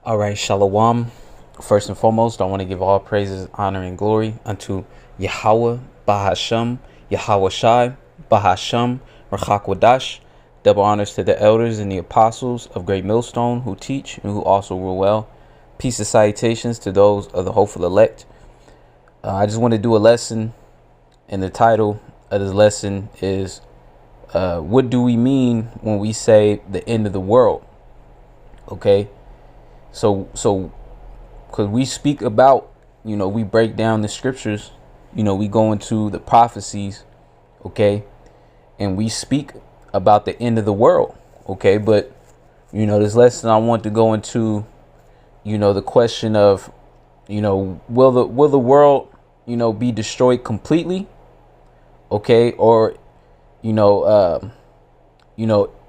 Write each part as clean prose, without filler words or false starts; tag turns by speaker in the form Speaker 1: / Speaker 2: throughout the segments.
Speaker 1: All right, Shalom. First and foremost, I want to give all praises, honor, and glory unto Yahweh, Bahasham, Yahweh Shai, Bahasham, Rachakwadash. Double honors to the elders and the apostles of Great Millstone who teach and who also rule well. Peace and salutations to those of the hopeful elect. I just want to do a lesson, and the title of this lesson is what do we mean when we say the end of the world? Okay. So because we speak about, we break down the scriptures, we go into the prophecies, okay, and we speak about the end of the world, okay, but, this lesson I want to go into, the question of, will the world, be destroyed completely, okay, or,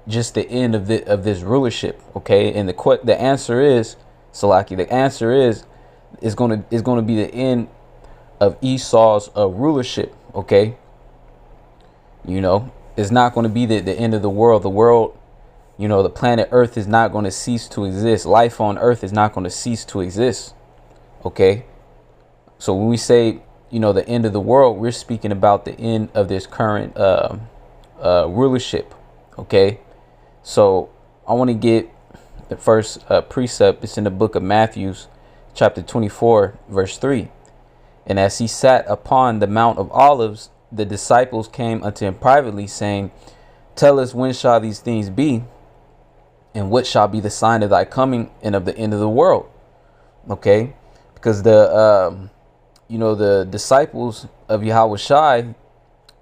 Speaker 1: just the end of this rulership, okay? And the answer is, Salaki, the answer is going to be the end of Esau's rulership, okay? It's not going to be the end of the world. The world, the planet Earth is not going to cease to exist. Life on Earth is not going to cease to exist, okay? So when we say, the end of the world, we're speaking about the end of this current rulership, okay? So I want to get the first precept. It's in the book of Matthew, chapter 24, verse 3. And as he sat upon the Mount of Olives, the disciples came unto him privately, saying, Tell us, when shall these things be? And what shall be the sign of thy coming and of the end of the world? Okay, because the disciples of Yahweh Shai,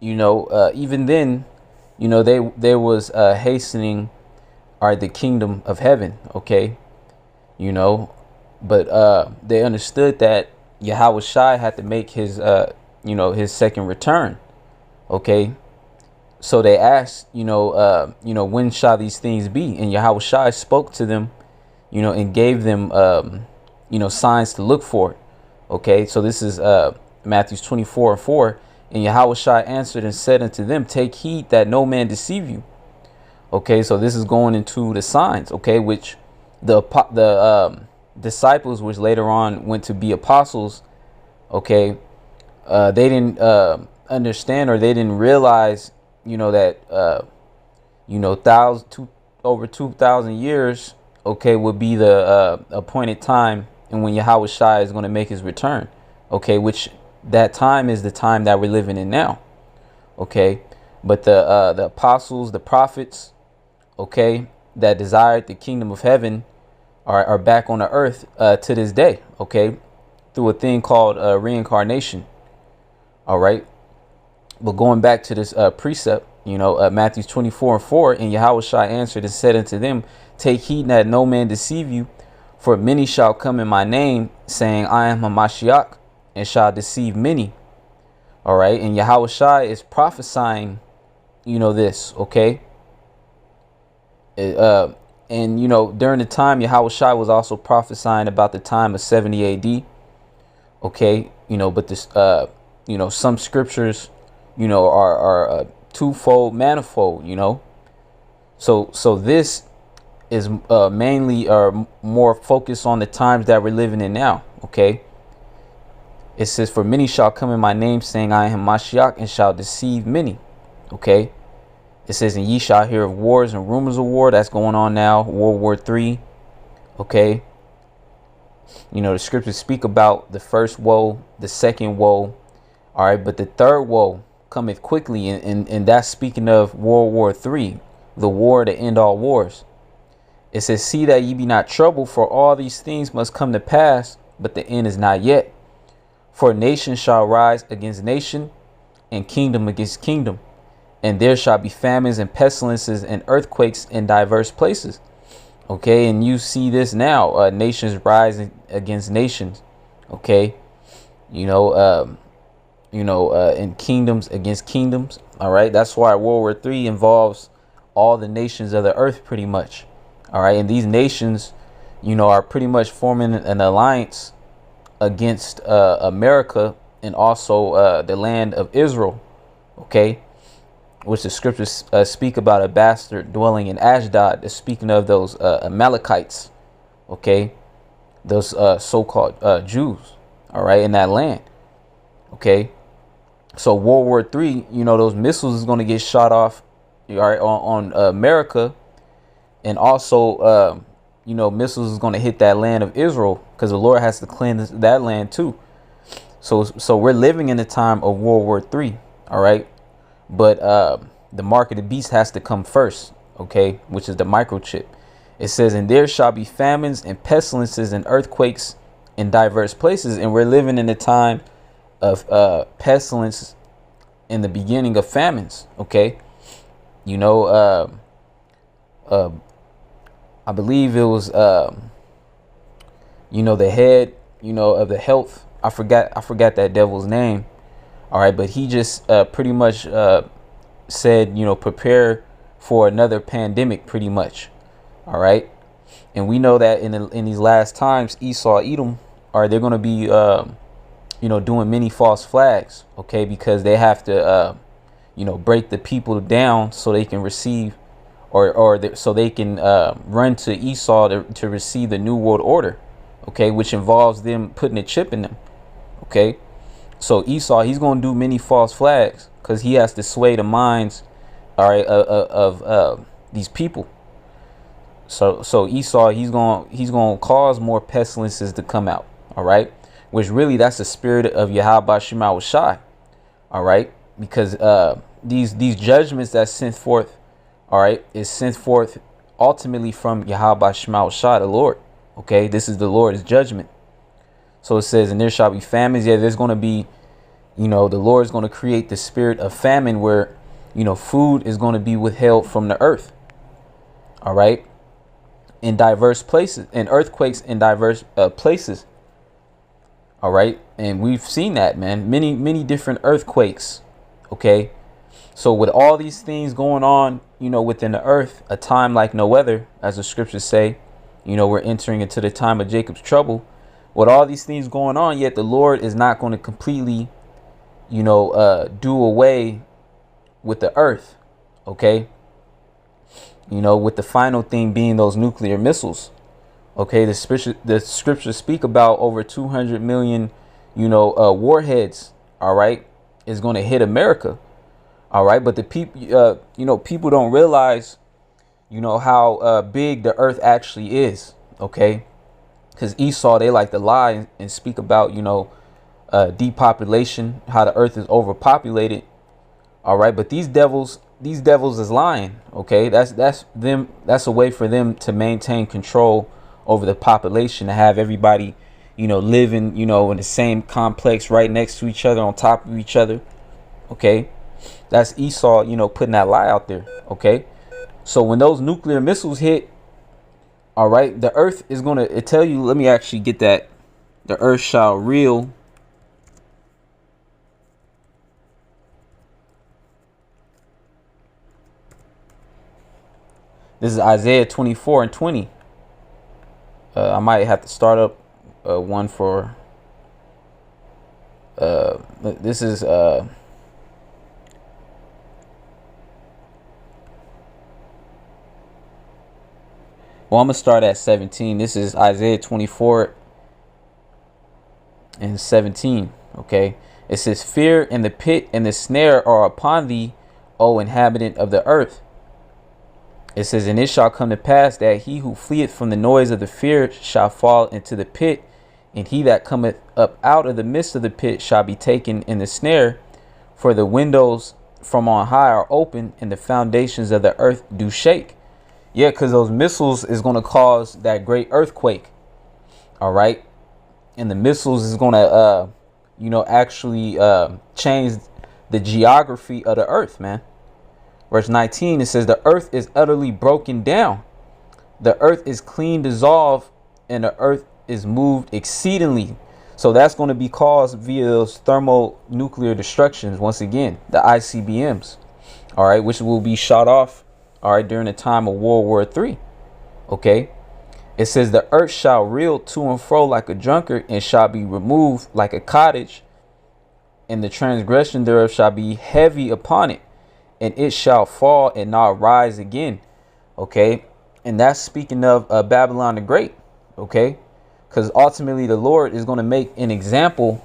Speaker 1: even then, they was hastening the kingdom of heaven, okay, but they understood that Yahweh Shai had to make his his second return, okay. So they asked, when shall these things be? And Yahweh Shai spoke to them, and gave them signs to look for, okay. So this is Matthew 24:4. And Yahweh Shai answered and said unto them, Take heed that no man deceive you. Okay, so this is going into the signs, okay, which the disciples, which later on went to be apostles, okay, they didn't understand, or they didn't realize, that over 2,000 years, okay, would be the appointed time, and when Yahweh Shai is going to make his return, okay, which that time is the time that we're living in now, okay. But the apostles, the prophets, okay, that desired the kingdom of heaven are back on the earth to this day, okay, through a thing called reincarnation. All right, but going back to this precept, Matthew 24:4, and Yahweh Shai answered and said unto them, Take heed that no man deceive you, for many shall come in my name, saying, I am a Mashiach, and shall deceive many. All right, and Yahweh Shai is prophesying, this, okay. And during the time, Yahweh Shai was also prophesying about the time of 70 AD, okay. But this some scriptures are twofold, manifold, so this is mainly more focused on the times that we're living in now, okay. It says, For many shall come in my name, saying, I am Mashiach, and shall deceive many. Okay. It says, And ye shall hear of wars and rumors of war. That's going on now. World War III. Okay. The scriptures speak about the first woe, the second woe. All right. But the third woe cometh quickly. And that's speaking of World War III, the war to end all wars. It says, See that ye be not troubled, for all these things must come to pass, but the end is not yet. For nation shall rise against nation, and kingdom against kingdom, and there shall be famines and pestilences and earthquakes in diverse places. Okay, and you see this now, nations rising against nations. Okay, and kingdoms against kingdoms. All right, that's why World War III involves all the nations of the earth, pretty much. All right, and these nations, are pretty much forming an alliance against America, and also the land of Israel, okay, which the scriptures speak about a bastard dwelling in Ashdod. Speaking of those Amalekites, okay, those so-called Jews, all right, in that land. Okay, so World War III, you know, those missiles is going to get shot off, all right, on America, and also you know, missiles is going to hit that land of Israel, because the Lord has to cleanse that land too. So we're living in the time of World War III, all right, but the mark of the beast has to come first, okay, which is the microchip. It says, and there shall be famines and pestilences and earthquakes in diverse places. And we're living in the time of pestilence, in the beginning of famines. Okay. You know, I believe it was, you know, the head, you know, of the health. I forgot that devil's name. All right. But he just pretty much said, you know, prepare for another pandemic, pretty much. All right. And we know that in these last times, Esau, Edom, they're going to be, you know, doing many false flags. OK, because they have to, you know, break the people down so they can receive so they can run to Esau to receive the New World Order. OK, which involves them putting a chip in them. OK, so Esau, he's going to do many false flags because he has to sway the minds. All right, of these people. So Esau, he's going to cause more pestilences to come out. All right. Which really, that's the spirit of Yahweh Shema Shai. All right. Because these judgments that's sent forth. All right. Is sent forth ultimately from Yahweh Shema Shai, the Lord. OK, this is the Lord's judgment. So it says, and there shall be famines. Yeah, there's going to be, you know, the Lord is going to create the spirit of famine where, you know, food is going to be withheld from the earth. All right. In diverse places, and earthquakes in diverse places. All right. And we've seen that, man, many different earthquakes. OK, so with all these things going on, you know, within the earth, a time like no other, as the scriptures say, you know, we're entering into the time of Jacob's trouble. With all these things going on, yet the Lord is not going to completely, you know, do away with the earth. OK, you know, with the final thing being those nuclear missiles. OK, the scriptures speak about over 200 million, you know, warheads. All right, is going to hit America. All right. But the people, you know, people don't realize, you know, how big the earth actually is. OK, because Esau, they like to lie and speak about, you know, depopulation, how the earth is overpopulated. All right. But these devils is lying. OK, that's them. That's a way for them to maintain control over the population, to have everybody, you know, living, you know, in the same complex right next to each other, on top of each other. OK, that's Esau, you know, putting that lie out there. OK, so when those nuclear missiles hit, all right, the earth is going to tell you. Let me actually get that. The earth shall reel. This is Isaiah 24:20. I might have to start up one for. This is. Well, I'm gonna start at 17. This is Isaiah 24:17. Okay, it says, "Fear and the pit and the snare are upon thee, O inhabitant of the earth." It says, and it shall come to pass that he who fleeth from the noise of the fear shall fall into the pit, and he that cometh up out of the midst of the pit shall be taken in the snare. For the windows from on high are open, and the foundations of the earth do shake. Yeah, because those missiles is going to cause that great earthquake. All right. And the missiles is going to, you know, actually change the geography of the earth, man. Verse 19, it says, the earth is utterly broken down. The earth is clean dissolved, and the earth is moved exceedingly. So that's going to be caused via those thermonuclear destructions. Once again, the ICBMs. All right, which will be shot off. All right, during the time of World War III. OK, it says, the earth shall reel to and fro like a drunkard, and shall be removed like a cottage, and the transgression thereof shall be heavy upon it. And it shall fall and not rise again. OK, and that's speaking of Babylon the Great. OK, because ultimately the Lord is going to make an example,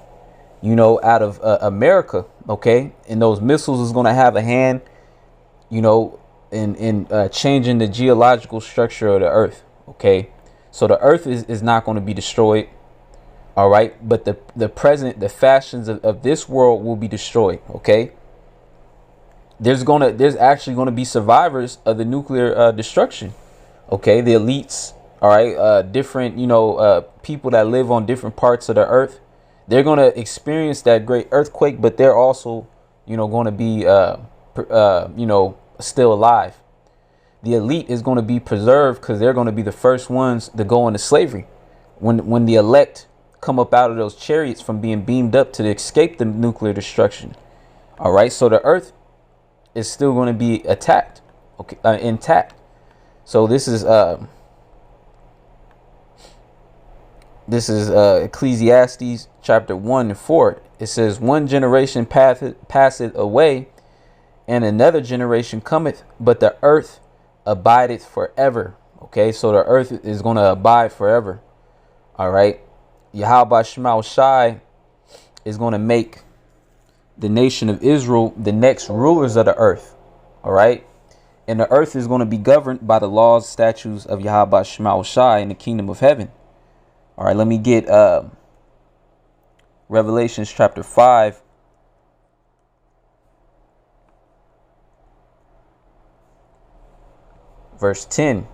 Speaker 1: out of America. Okay. And those missiles is going to have a hand, in changing the geological structure of the earth. Okay. So the earth is not going to be destroyed. All right. But the fashions of this world will be destroyed. Okay. There's actually going to be survivors of the nuclear destruction. Okay. The elites. All right. Different, people that live on different parts of the earth. They're going to experience that great earthquake, but they're also, going to be, still alive. The elite is going to be preserved because they're going to be the first ones to go into slavery. When the elect come up out of those chariots from being beamed up to escape the nuclear destruction. All right. So the earth is still going to be attacked. Okay. Intact. So this is Ecclesiastes chapter 1-4. It says, one generation passeth away, and another generation cometh, but the earth abideth forever. Okay, so the earth is going to abide forever. All right. Yahweh Shema Shai is going to make the nation of Israel the next rulers of the earth. All right. And the earth is going to be governed by the laws, statutes of Yahweh Shema Shai in the kingdom of heaven. All right, let me get Revelations chapter 5. Verse 10.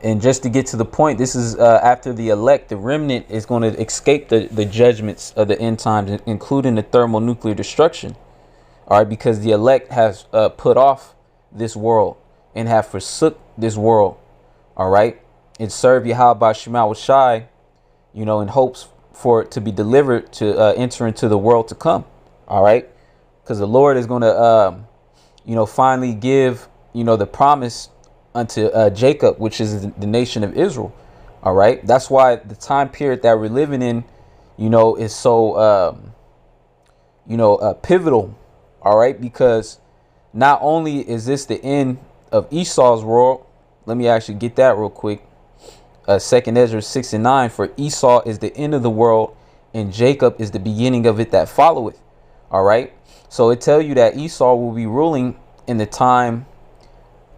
Speaker 1: And just to get to the point, this is after the elect, the remnant is going to escape the judgments of the end times, including the thermonuclear destruction. All right, because the elect has put off this world and have forsook this world. All right. And serve Yahweh Shema Shai, in hopes for it to be delivered to enter into the world to come. All right. Because the Lord is going to, finally give, the promise unto Jacob, which is the nation of Israel. All right. That's why the time period that we're living in, is so, pivotal. All right. Because not only is this the end of Esau's world. Let me actually get that real quick. 2nd Ezra 6-9, for Esau is the end of the world, and Jacob is the beginning of it that followeth. All right. So it tells you that Esau will be ruling in the time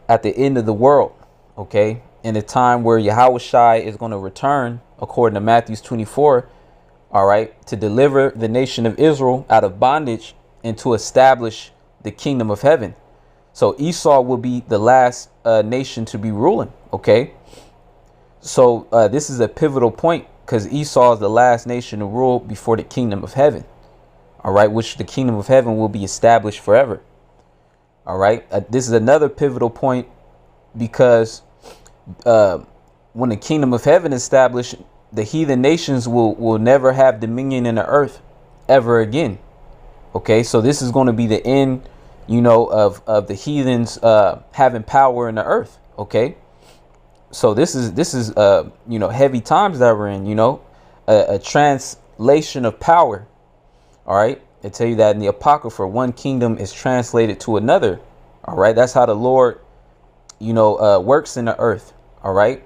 Speaker 1: at the end of the world. Okay. In the time where Yahweh Shai is going to return, according to Matthew 24. All right. To deliver the nation of Israel out of bondage and to establish the kingdom of heaven. So Esau will be the last nation to be ruling. Okay. So this is a pivotal point because Esau is the last nation to rule before the kingdom of heaven. All right. Which the kingdom of heaven will be established forever. All right. This is another pivotal point because when the kingdom of heaven is established, the heathen nations will never have dominion in the earth ever again. OK, so this is going to be the end, of the heathens having power in the earth. OK. So this is heavy times that we're in, a translation of power. All right. They tell you that in the Apocrypha, one kingdom is translated to another. All right. That's how the Lord, works in the earth. All right.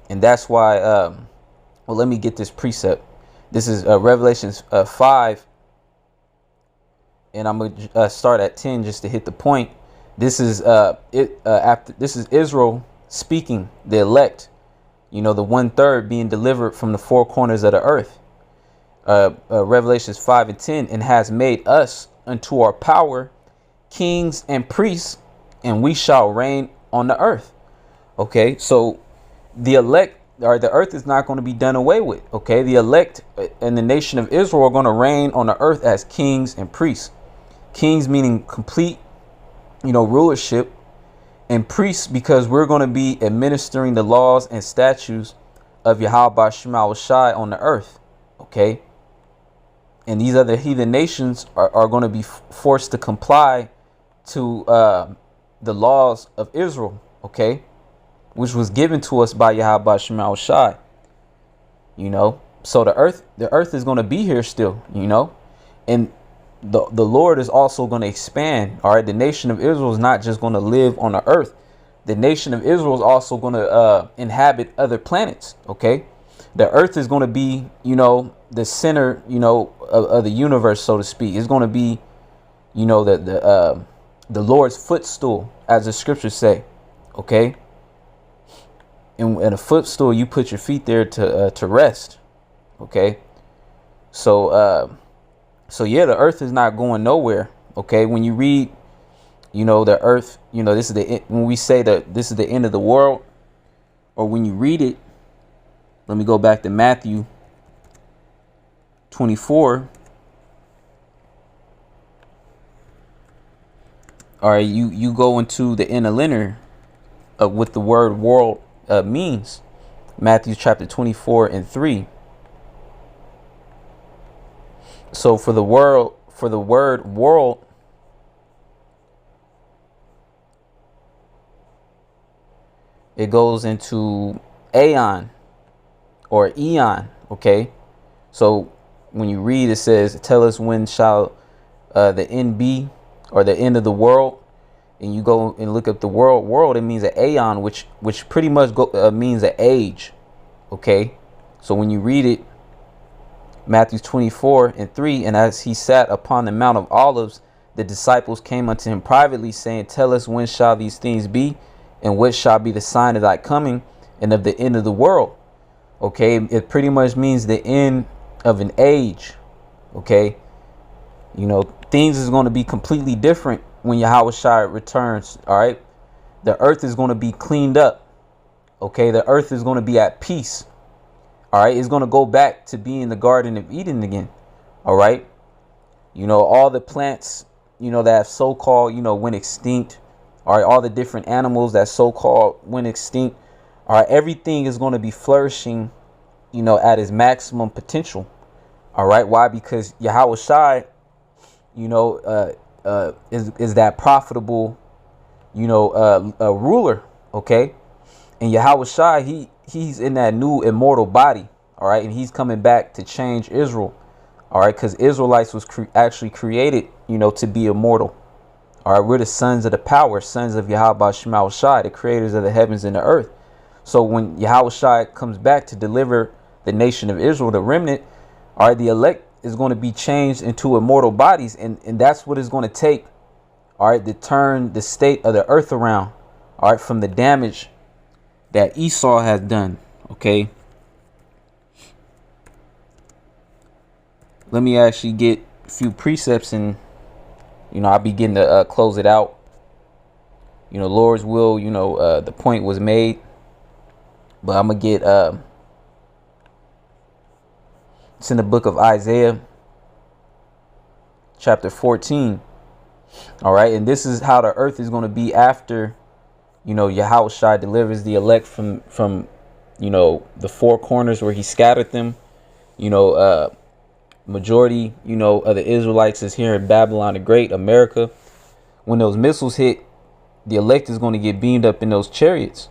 Speaker 1: And that's why. Well, let me get this precept. This is Revelations 5. And I'm going to start at 10 just to hit the point. This is this is Israel speaking, the elect, the 1/3 being delivered from the four corners of the earth. Revelations 5:10, and has made us unto our power kings and priests, and we shall reign on the earth. Okay, so the elect, or the earth is not going to be done away with. Okay, the elect and the nation of Israel are going to reign on the earth as kings and priests. Kings meaning complete, rulership. And priests, because we're going to be administering the laws and statutes of Yahweh Shema Shai on the earth. Okay. And these other heathen nations are going to be forced to comply to the laws of Israel. Okay. Which was given to us by Yahweh Shema Shai. So the earth is going to be here still, and the Lord is also going to expand. All right. The nation of Israel is not just going to live on the earth, the nation of Israel is also going to inhabit other planets. Okay, the earth is going to be, the center, of the universe, so to speak. It's going to be, the Lord's footstool, as the scriptures say. Okay, and a footstool, you put your feet there to rest. Okay, so yeah, the earth is not going nowhere. Okay, when you read, the earth, this is when we say that this is the end of the world, or when you read it, let me go back to Matthew 24. All right, you go into the interlinear of what the word world means. Matthew chapter 24 and 3. So for the word world, it goes into aeon or eon. Okay, so when you read, it says, tell us when shall the end be, or the end of the world. And you go and look up the world, it means an aeon, which pretty much means an age. Okay, so when you read it, Matthew 24 and 3, and as he sat upon the Mount of Olives, the disciples came unto him privately, saying, tell us when shall these things be, and what shall be the sign of thy coming and of the end of the world. Okay, it pretty much means the end of an age. Okay, things is going to be completely different when Yahushua returns. All right, the earth is going to be cleaned up. Okay, the earth is going to be at peace. All right, it's going to go back to being the Garden of Eden again. All right, all the plants, that have so-called, went extinct. All right, all the different animals that so-called went extinct. All right, everything is going to be flourishing, at its maximum potential. All right, why? Because Yahushua, is that profitable, ruler. Okay, and Yahushua, he's in that new immortal body. All right, and he's coming back to change Israel. All right, because Israelites was actually created, to be immortal. All right, we're the sons of the power, sons of Yahweh Shema Shai, the creators of the heavens and the earth. So when Yahushua comes back to deliver the nation of Israel, the remnant, all right, the elect is going to be changed into immortal bodies, and that's what it's going to take, all right, to turn the state of the earth around, all right, from the damage that Esau has done. Okay, let me actually get a few precepts, and I'll begin to close it out. Lord's will, the point was made, but I'm gonna get it's in the book of Isaiah chapter 14. All right, and this is how the earth is going to be after Yahushua delivers the elect from the four corners where he scattered them. Majority of the Israelites is here in Babylon the Great, America. When those missiles hit, the elect is going to get beamed up in those chariots.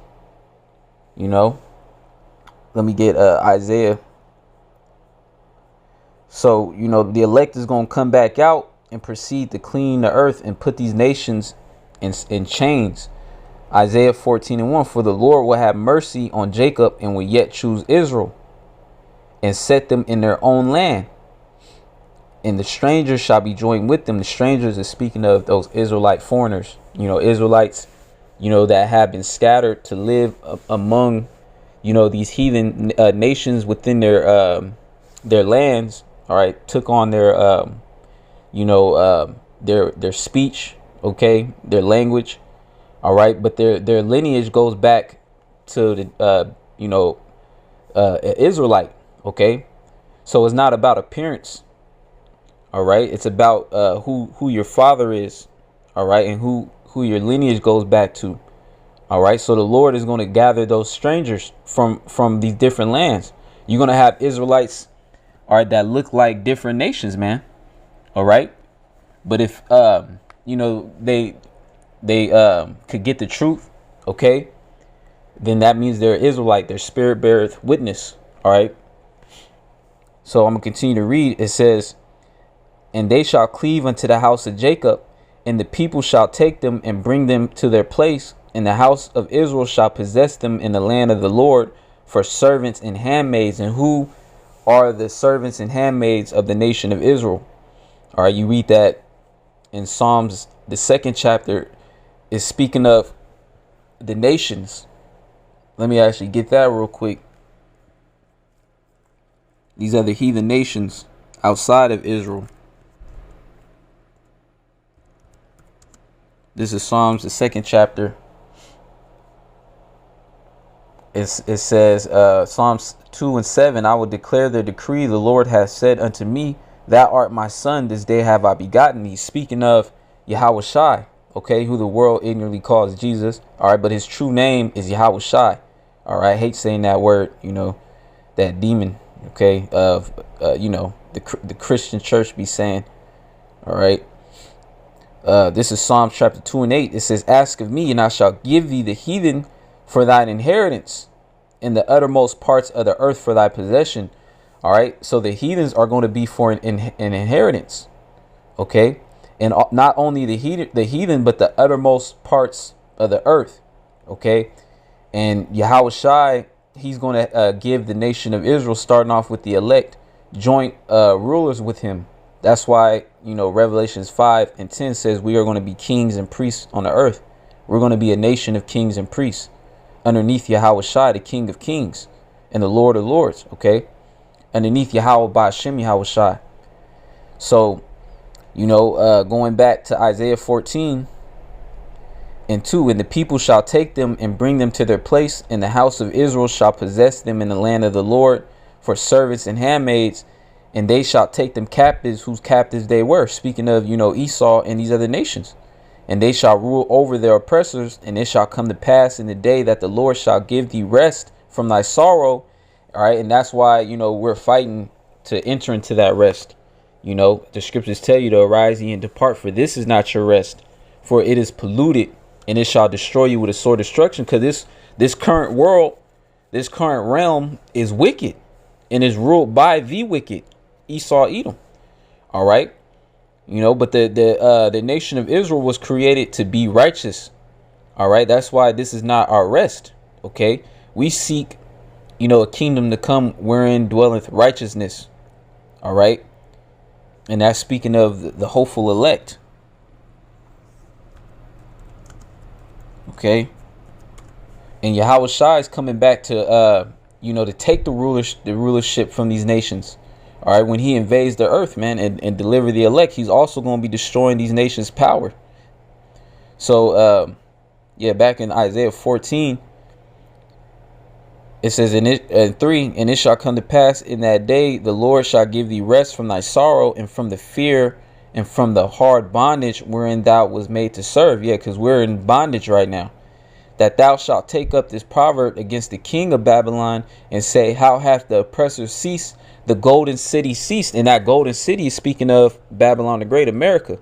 Speaker 1: Let me get Isaiah. So, the elect is going to come back out and proceed to clean the earth and put these nations in chains. Isaiah 14 and 1, for the Lord will have mercy on Jacob and will yet choose Israel and set them in their own land. And the strangers shall be joined with them. The strangers is speaking of those Israelite foreigners, Israelites, that have been scattered to live among, these heathen nations within their lands. All right, took on their their speech, okay, their language. All right, but their lineage goes back to the Israelite. Okay, so it's not about appearance. All right, it's about who your father is. All right, and who your lineage goes back to. All right, so the Lord is going to gather those strangers from these different lands. You're going to have Israelites, all right, that look like different nations, man. All right, but if they could get the truth, okay, then that means they're Israelite. Their spirit beareth witness. All right, so I'm gonna continue to read. It says, and they shall cleave unto the house of Jacob, and the people shall take them and bring them to their place, and the house of Israel shall possess them in the land of the Lord for servants and handmaids. And who are the servants and handmaids of the nation of Israel? All right, you read that in Psalms, the 2nd chapter is speaking of the nations. Let me actually get that real quick. These are the heathen nations outside of Israel. This is Psalms, the 2nd chapter. It says, Psalms 2 and 7, I will declare the decree. The Lord has said unto me, thou art my son, this day have I begotten thee. Speaking of Yahweh Shai, okay, who the world ignorantly calls Jesus. All right, but his true name is Yahweh Shai. All right, I hate saying that word, that demon, okay, of, the Christian church be saying. All right. This is Psalms chapter 2 and 8. It says, ask of me, and I shall give thee the heathen for thine inheritance, in the uttermost parts of the earth for thy possession. All right. So the heathens are going to be for an inheritance. Okay. And not only the heathen, but the uttermost parts of the earth. Okay. And Yahweh Shai, he's going to give the nation of Israel, starting off with the elect, joint rulers with him. That's why, Revelations 5 and 10 says we are going to be kings and priests on the earth. We're going to be a nation of kings and priests underneath Yahweh Shai, the King of Kings and the Lord of Lords. Okay. Underneath Yahweh Ba'ashem Yahweh Shai. So, going back to Isaiah 14 and 2, and the people shall take them and bring them to their place, and the house of Israel shall possess them in the land of the Lord for servants and handmaids, and they shall take them captives whose captives they were. Speaking of, Esau and these other nations. And they shall rule over their oppressors, and it shall come to pass in the day that the Lord shall give thee rest from thy sorrow. All right. And that's why, we're fighting to enter into that rest. The scriptures tell you to arise ye and depart, for this is not your rest, for it is polluted, and it shall destroy you with a sore destruction. Because this current world, this current realm is wicked and is ruled by the wicked, Esau, Edom. All right. But the nation of Israel was created to be righteous. All right. That's why this is not our rest. OK, we seek, a kingdom to come wherein dwelleth righteousness. All right. And that's speaking of the hopeful elect. OK. And Yahweh Shai is coming back to, to take the rulership from these nations. All right, when he invades the earth, man, and deliver the elect, he's also going to be destroying these nations' power. So, back in Isaiah 14, it says in 3, and it shall come to pass in that day, the Lord shall give thee rest from thy sorrow and from the fear and from the hard bondage wherein thou was made to serve. Yeah, because we're in bondage right now. That thou shalt take up this proverb against the king of Babylon and say, how hath the oppressor ceased? The golden city ceased. And that golden city is speaking of Babylon the Great, America.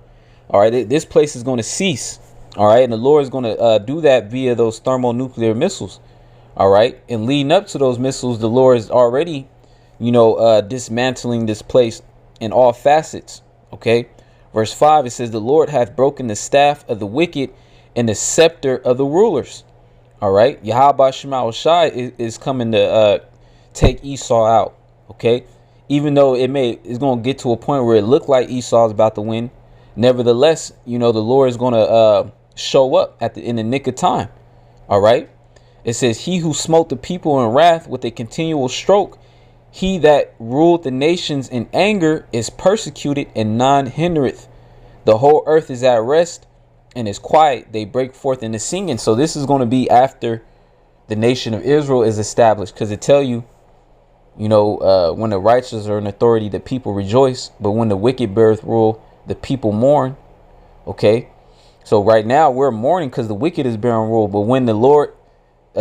Speaker 1: All right, this place is going to cease. All right, and the Lord is going to do that via those thermonuclear missiles. All right, and leading up to those missiles, the Lord is already, dismantling this place in all facets. Okay, verse 5, it says, the Lord hath broken the staff of the wicked and the scepter of the rulers. All right, Yahweh Shai is coming to take Esau out. Okay, even though it's going to get to a point where it looked like Esau is about to win, nevertheless, the Lord is going to show up in the nick of time. All right, it says, he who smote the people in wrath with a continual stroke, he that ruled the nations in anger is persecuted, and none hindereth. The whole earth is at rest and is quiet. They break forth into singing. So this is going to be after the nation of Israel is established, because it tell you, when the righteous are in authority, the people rejoice. But when the wicked beareth rule, the people mourn. Okay. So right now we're mourning because the wicked is bearing rule. But when the Lord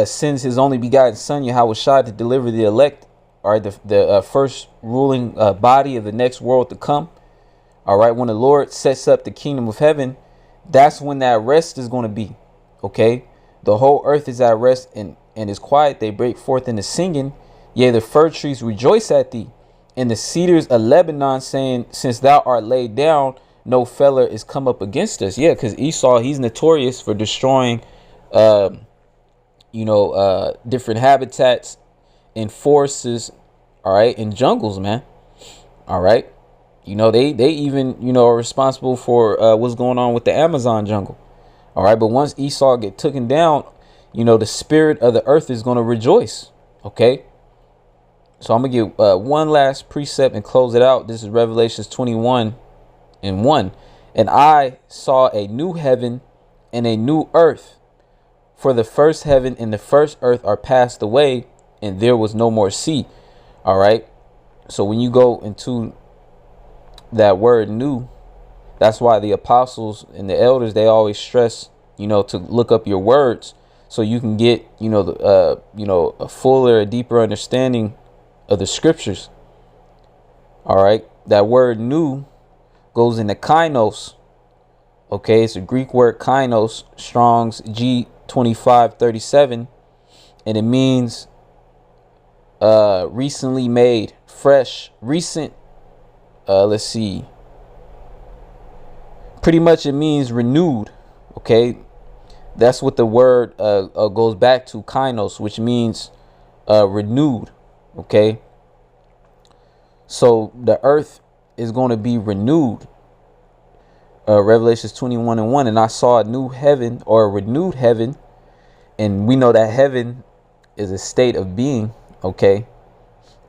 Speaker 1: sends his only begotten son, Yahweh Shai, to deliver the elect, all right, the first ruling body of the next world to come. All right. When the Lord sets up the kingdom of heaven, that's when that rest is going to be. OK, the whole earth is at rest and is quiet. They break forth into singing. Yea, the fir trees rejoice at thee, and the cedars of Lebanon, saying, since thou art laid down, no feller is come up against us. Yeah, because Esau, he's notorious for destroying different habitats in forests, all right, in jungles, man. All right. They even, are responsible for what's going on with the Amazon jungle. All right. But once Esau get taken down, the spirit of the earth is going to rejoice. OK, so I'm going to give one last precept and close it out. This is Revelations 21:1. And I saw a new heaven and a new earth, for the first heaven and the first earth are passed away, and there was no more sea. All right. So when you go into that word new, that's why the apostles and the elders, they always stress, to look up your words so you can get, a fuller, a deeper understanding of the scriptures. All right. That word new goes into kainos. Okay. It's a Greek word kainos, Strong's G2537. And it means recently made, fresh, recent. Let's see. Pretty much it means renewed. Okay. That's what the word goes back to, kainos, which means renewed. Okay. So the earth is going to be renewed. Revelations 21:1. And I saw a new heaven, or a renewed heaven. And we know that heaven is a state of being. Okay.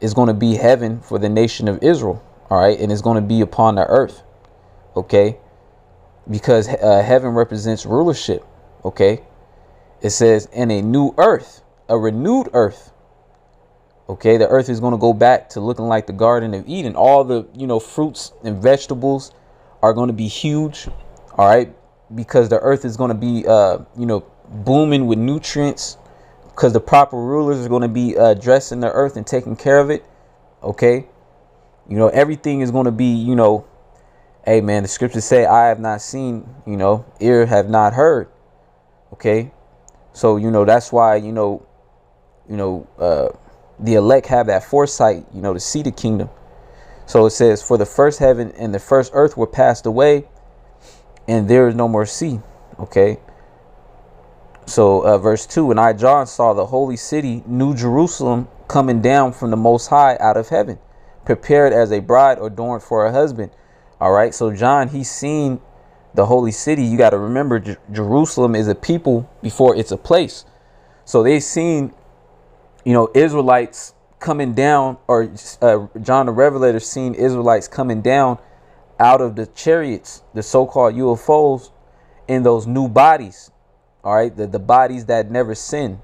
Speaker 1: It's going to be heaven for the nation of Israel. All right. And it's going to be upon the earth. Okay. Because heaven represents rulership. Okay. It says, and a new earth, a renewed earth. Okay. The earth is going to go back to looking like the Garden of Eden. All the, fruits and vegetables are going to be huge. All right. Because the earth is going to be, booming with nutrients, because the proper rulers are going to be dressing the earth and taking care of it. Okay. Everything is going to be, hey, man, the scriptures say, I have not seen, ear have not heard. Okay. So, that's why, the elect have that foresight, to see the kingdom. So it says, for the first heaven and the first earth were passed away, and there is no more sea. Okay. So verse 2, and I, John, saw the holy city, New Jerusalem, coming down from the Most High out of heaven, prepared as a bride adorned for her husband. All right. So John, he's seen the holy city. You got to remember, Jerusalem is a people before it's a place. So they've seen, Israelites coming down, or John the Revelator seen Israelites coming down out of the chariots, the so-called UFOs, in those new bodies. All right. The bodies that never sin.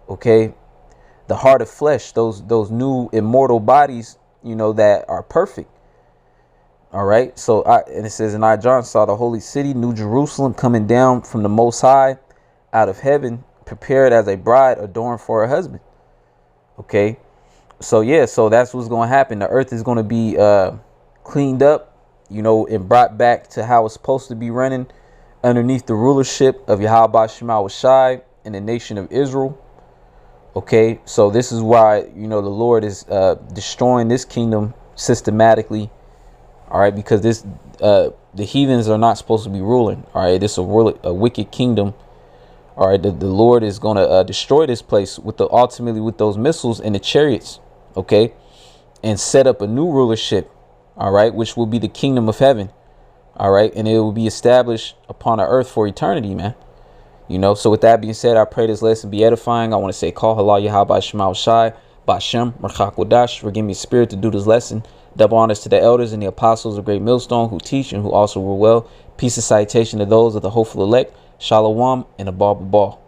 Speaker 1: Okay. The heart of flesh, those new immortal bodies, that are perfect. All right. So and it says, and I, John, saw the holy city, New Jerusalem, coming down from the Most High out of heaven, prepared as a bride adorned for her husband. Okay. So, yeah, so that's what's going to happen. The earth is going to be cleaned up, and brought back to how it's supposed to be running, underneath the rulership of Yahweh Shema Shai and the nation of Israel. Okay, so this is why, the Lord is destroying this kingdom systematically. All right, because the heathens are not supposed to be ruling. All right, this is a wicked kingdom. All right, the Lord is going to destroy this place ultimately with those missiles and the chariots. Okay, and set up a new rulership. All right, which will be the kingdom of heaven. All right. And it will be established upon the earth for eternity, man. So with that being said, I pray this lesson be edifying. I want to say, call halal Yahweh Shema Shai, Bashem, Merchak Wadash, for giving me a spirit to do this lesson. Double honors to the elders and the apostles of Great Millstone who teach and who also rule well. Peace and citation to those of the hopeful elect. Shalom and Abba Babal.